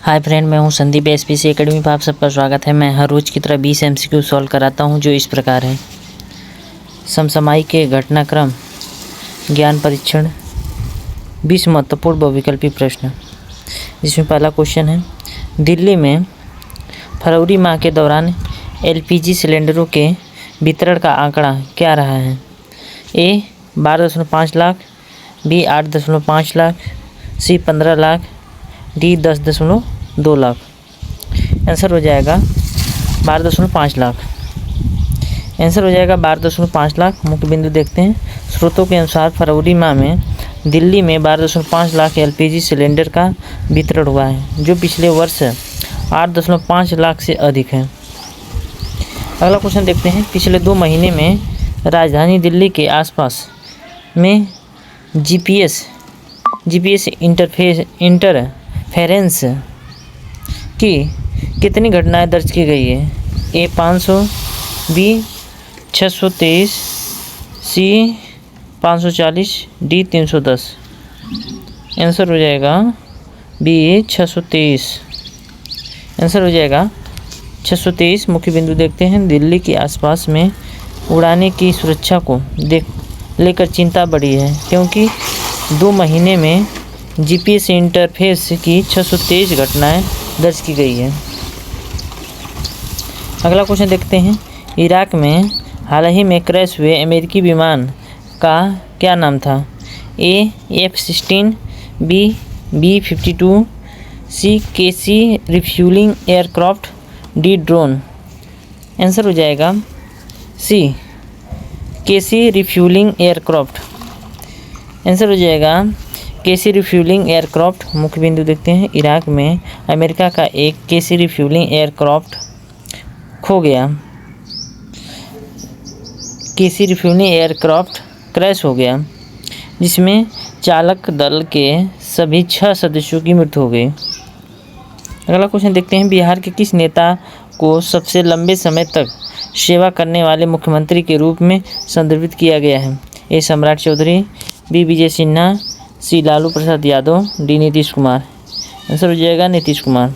Hi friend, मैं हूं Sandeep SPC academy पर आप सबका स्वागत है। मैं हर रोज़ की तरह 20 एमसीक्यू सॉल्व कराता हूं जो इस प्रकार है। समसामयिक के घटनाक्रम ज्ञान परीक्षण 20 महत्वपूर्ण बहुविकल्पी प्रश्न, जिसमें पहला क्वेश्चन है, दिल्ली में फरवरी माह के दौरान एलपीजी सिलेंडरों के वितरण का आंकड़ा क्या रहा है? ए 12.5 लाख, बी 8.5 लाख, सी 15 लाख, डी 10.2 लाख। आंसर हो जाएगा 12.5 लाख। आंसर हो जाएगा 12.5 लाख। मुख्य बिंदु देखते हैं। स्रोतों के अनुसार फरवरी माह में दिल्ली में 12.5 लाख एलपीजी सिलेंडर का वितरण हुआ है, जो पिछले वर्ष 8.5 लाख से अधिक है। अगला क्वेश्चन देखते हैं। पिछले 2 महीने में राजधानी दिल्ली के आसपास में जीपीएस इंटरफेरेंस की कितनी घटनाएं दर्ज की गई है? ए 500, बी 623, सी 540, डी 310। आंसर हो जाएगा बी 623। आंसर हो जाएगा 623। मुख्य बिंदु देखते हैं। दिल्ली के आसपास में उड़ाने की सुरक्षा को लेकर चिंता बढ़ी है, क्योंकि 2 महीने में जीपीएस इंटरफेस की 623 घटनाएं दर्ज की गई है। अगला क्वेश्चन देखते हैं। इराक में हाल ही में क्रैश हुए अमेरिकी विमान का क्या नाम था? A F-16, B B-52, C KC refuelling aircraft, D drone. Answer हो जाएगा C KC refuelling aircraft. Answer हो जाएगा केसी रिफ्यूलिंग एयरक्राफ्ट। मुख्य बिंदु देखते हैं। इराक में अमेरिका का एक केसी रिफ्यूलिंग एयरक्राफ्ट खो गया। केसी रिफ्यूलिंग एयरक्राफ्ट क्रैश हो गया, जिसमें चालक दल के सभी 6 सदस्यों की मृत्यु हो गई। अगला क्वेश्चन देखते हैं। बिहार के किस नेता को सबसे लंबे समय तक सेवा करने वाले मुख्यमंत्री के रूप में संदर्भित किया गया है? ए सम्राट चौधरी, बी विजय सिन्हा, सी लालू प्रसाद यादव, डी नीतीश कुमार। आंसर हो जाएगा नीतीश कुमार।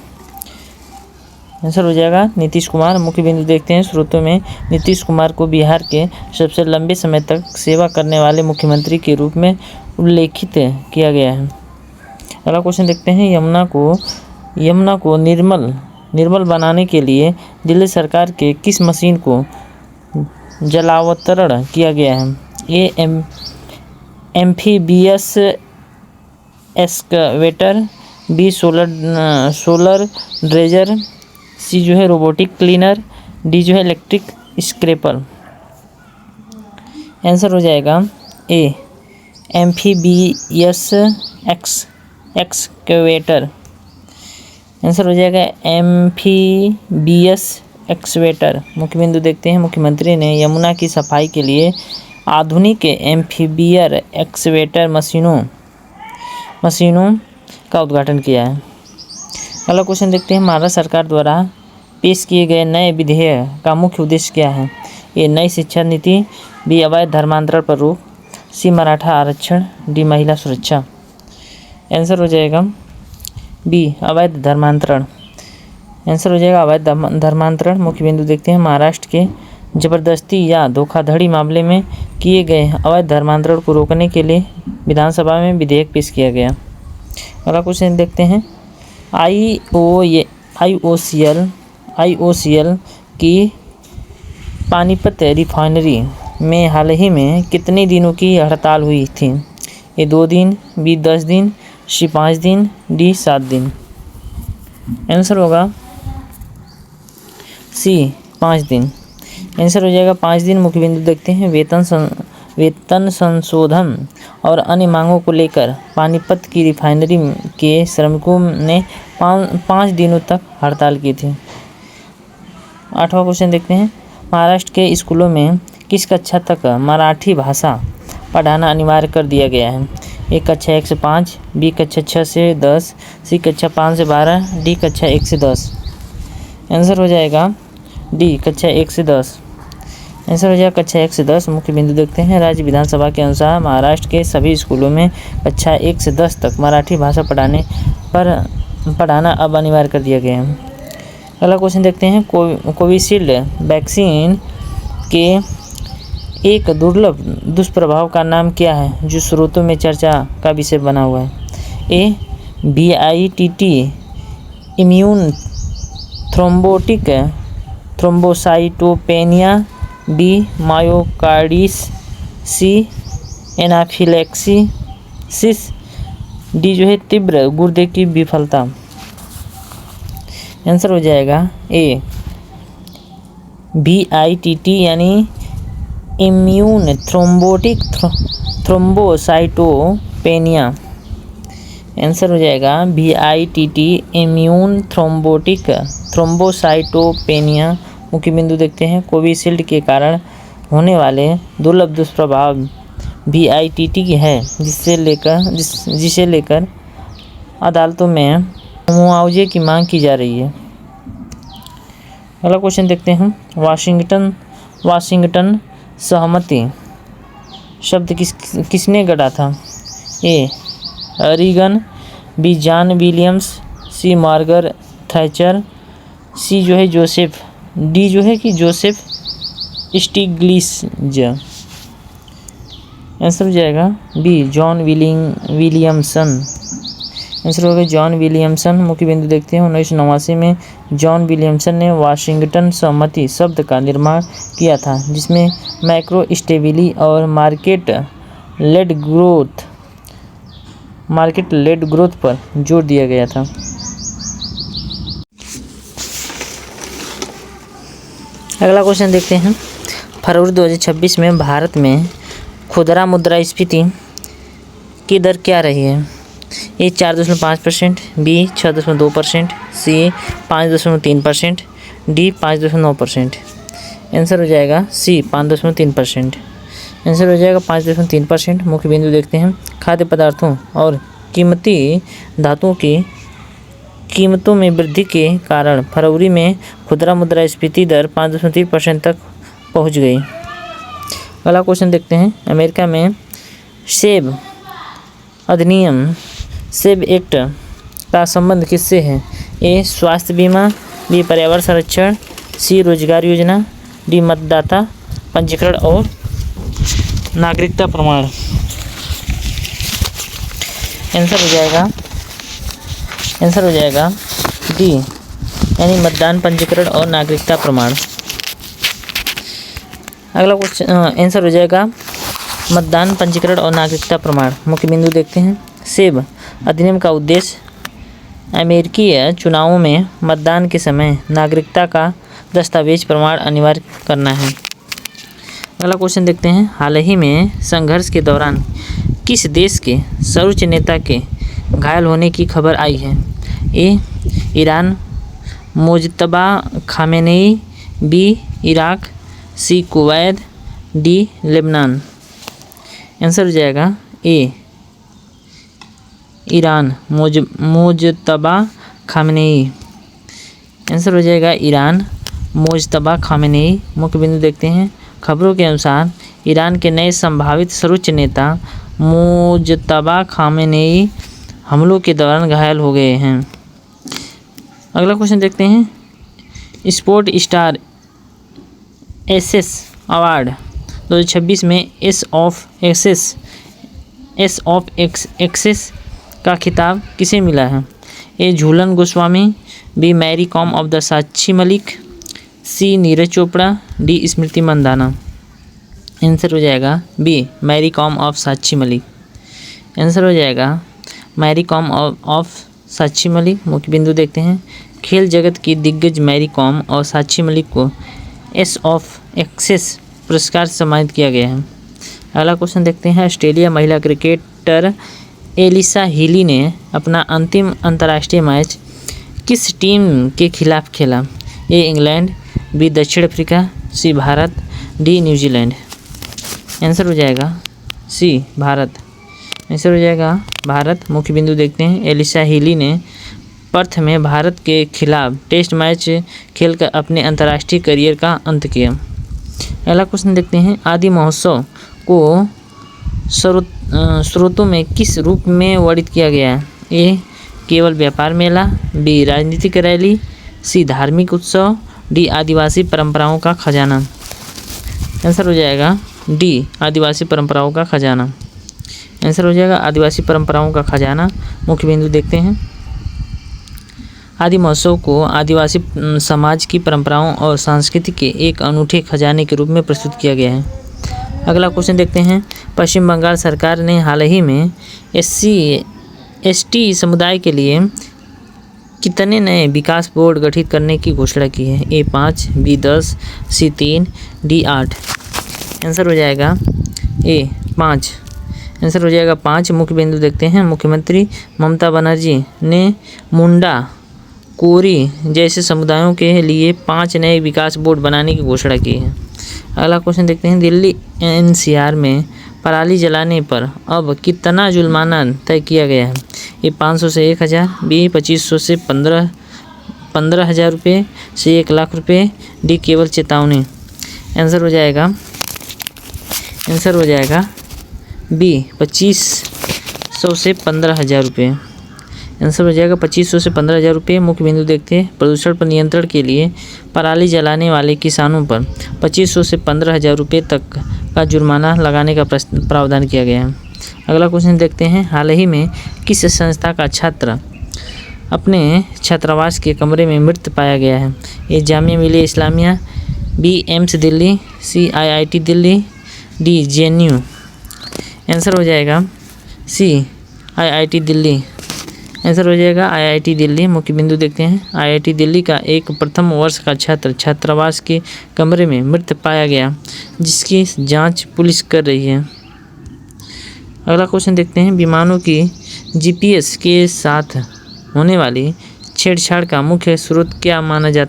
आंसर हो जाएगा नीतीश कुमार। मुख्य बिंदु देखते हैं। स्रोतों में नीतीश कुमार को बिहार के सबसे लंबे समय तक सेवा करने वाले मुख्यमंत्री के रूप में उल्लेखित किया गया है। अगला क्वेश्चन देखते हैं। यमुना को निर्मल बनाने के लिए दिल्ली सरकार के किस मशीन को जलावतरण किया गया है? A amphibious excavator, B solar dredger, C जो है रोबोटिक क्लीनर, डी जो है इलेक्ट्रिक स्क्रैपर। आंसर हो जाएगा ए एम्फीबियस एक्सकवेटर। आंसर हो जाएगा एम्फीबियस एक्सकवेटर। मुख्य बिंदु देखते हैं। मुख्यमंत्री ने यमुना की सफाई के लिए आधुनिक एम्फीबियर एक्सकवेटर मशीनों का उद्घाटन किया है। अगला क्वेश्चन देखते हैं। महाराष्ट्र सरकार द्वारा पेश किए गए नए विधेयक का मुख्य उद्देश्य क्या है? ए नई शिक्षा नीति, बी अवैध धर्मांतरण पर रोक, सी मराठा आरक्षण, डी महिला सुरक्षा। आंसर हो जाएगा बी अवैध धर्मांतरण। आंसर हो जाएगा अवैध धर्मांतरण। मुख्य बिंदु देखते हैं। महाराष्ट्र के जबरदस्ती या धोखाधड़ी मामले में किए गए अवैध धर्मांतरण को रोकने के लिए विधानसभा में विधेयक पेश किया गया। अगला क्वेश्चन देखते हैं। IOCL की पानीपत रिफाइनरी में हाल ही में कितने दिनों की हड़ताल हुई थी? ए 2 दिन, बी 10 दिन, सी 5 दिन, डी 7 दिन। आंसर होगा सी 5 दिन। आंसर हो जाएगा 5 दिन। मुख्य बिंदु देखते हैं। वेतन संशोधन और अन्य मांगों को लेकर पानीपत की रिफाइनरी के श्रमिकों ने 5 दिनों तक हड़ताल की थी। 8वां क्वेश्चन देखते हैं। महाराष्ट्र के स्कूलों में किस कक्षा तक मराठी भाषा पढ़ाना अनिवार्य कर दिया गया है? ए कक्षा 1 से 5, बी कक्षा 6 से 10, सी कक्षा 5 से 12, डी कक्षा 1 से 10। आंसर हो जाएगा डी कक्षा 1 से 10। आंसर हो जाएगा कक्षा 1 से 10। मुख्य बिंदु देखते हैं। राज्य विधानसभा के अनुसार महाराष्ट्र के सभी स्कूलों में कक्षा 1 से 10 तक मराठी भाषा पढ़ाने पर पढ़ाना अब अनिवार्य कर दिया गया है। अगला क्वेश्चन देखते हैं, कोविशील्ड वैक्सीन के एक दुर्लभ दुष्प्रभाव का नाम क्या है जो स्रोतों में चर्चा का विषय बना हुआ है? A VITT immune thrombotic thrombocytopenia, B myocarditis, C anaphylaxis, D जो है तीव्र गुर्दे की विफलता। आंसर हो जाएगा ए VITT यानी इम्यून थ्रोम्बोटिक थ्रोम्बोसाइटोपेनिया। आंसर हो जाएगा VITT इम्यून थ्रोम्बोटिक थ्रोम्बोसाइटोपेनिया। मुख्य बिंदु देखते हैं, कोविशील्ड के कारण होने वाले दुर्लभ दुष्प्रभाव VITT की है, जिसे लेकर अदालतों में मुआवजे की मांग की जा रही है। अगला क्वेश्चन देखते हैं, वाशिंगटन सहमति शब्द किसने गढ़ा था? ए रीगन, बी जॉन विलियम्स, सी मार्गरेट थैचर, सी जो है जोसेफ, डी जो है कि जोसेफ स्टिग्लिट्ज़। आंसर हो जाएगा बी जॉन विलियमसन। आंसर होगा जॉन विलियमसन। मुख्य बिंदु देखते हैं, 1989 में जॉन विलियमसन ने वाशिंगटन सहमति शब्द का निर्माण किया था, जिसमें मैक्रो स्टेबिली और मार्केट लेड ग्रोथ पर जोर दिया गया था। अगला क्वेश्चन देखते हैं, फरवरी 2026 में भारत में खुदरा मुद्रास्फीति की दर क्या रही है? ए 4.5%, बी 6.2%, सी 5.3%, डी 5.9%। आंसर हो जाएगा सी 5.3%। आंसर हो जाएगा 5.3%। मुख्य बिंदु देखते हैं, खाद्य पदार्थों और कीमती धातुओं की कीमतों में वृद्धि के कारण फरवरी में खुदरा मुद्रास्फीति दर 5.3% तक पहुंच गई। अगला क्वेश्चन देखते हैं, अमेरिका में सेब अधिनियम सेब एक्ट का संबंध किससे है? ए स्वास्थ्य बीमा, बी पर्यावरण संरक्षण, सी रोजगार योजना, डी मतदाता पंजीकरण और नागरिकता प्रमाण। आंसर हो जाएगा डी यानी मतदान पंजीकरण और नागरिकता प्रमाण। अगला क्वेश्चन आंसर हो जाएगा मतदान पंजीकरण और नागरिकता प्रमाण। मुख्य बिंदु देखते हैं, सेब अधिनियम का उद्देश्य अमेरिकी चुनावों में मतदान के समय नागरिकता का दस्तावेज प्रमाण अनिवार्य करना है। अगला क्वेश्चन देखते हैं, हाल ही में संघर्ष के दौरान किस देश के सर्वोच्च नेता के घायल होने की खबर आई है? A Iran, Mujtaba Khamenei, B Iraq, C Kuwait, D Lebanon. Answer हो जाएगा A Iran, Mujtaba Khamenei. Answer हो जाएगा ईरान, मुज्तबा खामेनेई। मुख्य बिंदु देखते हैं, खबरों के अनुसार ईरान के नए संभावित सर्वोच्च नेता मुज्तबा खामेनेई हमलों के दौरान घायल हो गए हैं। अगला क्वेश्चन देखते हैं, स्पोर्ट स्टार एसेस अवार्ड 2026 में एस ऑफ एक्सेस का खिताब किसे मिला है? A Jhulan Goswami, B Mary Kom of the Sakshi Malik, C Neeraj Chopra, D Smriti Mandhana. Answer हो जाएगा B Mary Kom of Sakshi Malik. Answer हो जाएगा मैरी कॉम ऑफ साक्षी मलिक। मुख्य बिंदु देखते हैं, खेल जगत की दिग्गज मैरी कॉम और साक्षी मलिक को एस ऑफ एक्सेस पुरस्कार से सम्मानित किया गया है। अगला क्वेश्चन देखते हैं, ऑस्ट्रेलिया महिला क्रिकेटर एलिसा हीली ने अपना अंतिम अंतर्राष्ट्रीय मैच किस टीम के खिलाफ खेला? ए इंग्लैंड, बी दक्षिण अफ्रीका, सी भारत, डी न्यूजीलैंड। आंसर हो जाएगा सी भारत। आंसर हो जाएगा भारत। मुख्य बिंदु देखते हैं, एलिसा हीली ने पर्थ में भारत के खिलाफ टेस्ट मैच खेलकर अपने अंतर्राष्ट्रीय करियर का अंत किया। अगला क्वेश्चन देखते हैं, आदि महोत्सव को स्रोतों में किस रूप में वर्णित किया गया है? ए केवल व्यापार मेला, बी राजनीतिक रैली, सी धार्मिक उत्सव, डी आदिवासी परंपराओं का खजाना। आंसर हो जाएगा डी आदिवासी परंपराओं का खजाना। आंसर हो जाएगा आदिवासी परंपराओं का खजाना। मुख्य बिंदु देखते हैं। आदि महोत्सव को आदिवासी समाज की परंपराओं और संस्कृति के एक अनूठे खजाने के रूप में प्रस्तुत किया गया है। अगला क्वेश्चन देखते हैं। पश्चिम बंगाल सरकार ने हाल ही में SC/ST समुदाय के लिए कितने नए विकास बोर्ड गठित करने की घोषणा की है? A 5, B 10, C 3, D 8। Answer हो जाएगा A 5। आंसर हो जाएगा 5। मुख्य बिंदु देखते हैं। मुख्यमंत्री ममता बनर्जी ने मुंडा, कोरी जैसे समुदायों के लिए 5 नए विकास बोर्ड बनाने की घोषणा की है। अगला क्वेश्चन देखते हैं। दिल्ली NCR में पराली जलाने पर अब कितना जुर्माना तय किया गया है? ए 500 से 1000, बी 2500 से 15,000 रुपये, सी 1 लाख रुपये, डी केवल चेतावनी। आंसर हो जाएगा बी 2500 से 15,000 रुपये। आंसर हो जाएगा 2500 से 15,000 रुपये। मुख्य बिंदु देखते हैं। प्रदूषण पर नियंत्रण के लिए पराली जलाने वाले किसानों पर 2500 से 15,000 रुपये तक का जुर्माना लगाने का प्रावधान किया गया है। अगला क्वेश्चन देखते हैं। हाल ही में किस संस्था का छात्र अपने छात्रावास के कमरे में मृत पाया गया है? ए जामिया मिलिया इस्लामिया, बी एम्स दिल्ली, सी IIT Delhi, D JNU। Answer हो जाएगा सी IIT दिल्ली। आंसर हो जाएगा IIT दिल्ली। मुख्य बिंदु देखते हैं। IIT दिल्ली का एक प्रथम वर्ष का छात्र छात्रावास के कमरे में मृत पाया गया, जिसकी जांच पुलिस कर रही है। अगला क्वेश्चन देखते हैं। विमानों की GPS के साथ होने वाली छेड़छाड़ का मुख्य स्रोत क्या माना जा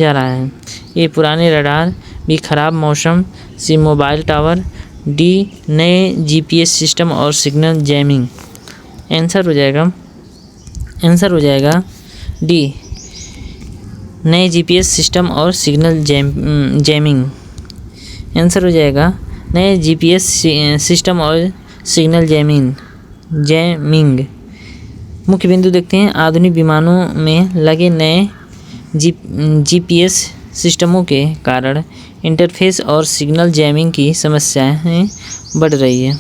रहा है? ए पुराने रडार, बी खराब मौसम, सी मोबाइल टावर, डी नए GPS सिस्टम और सिग्नल जैमिंग। आंसर हो जाएगा डी नए GPS सिस्टम और सिग्नल जैमिंग। आंसर हो जाएगा नए GPS सिस्टम और सिग्नल जैमिंग। मुख्य बिंदु देखते हैं। आधुनिक विमानों में लगे नए GPS सिस्टमों के कारण इंटरफेस और सिग्नल जैमिंग की समस्याएं बढ़ रही है।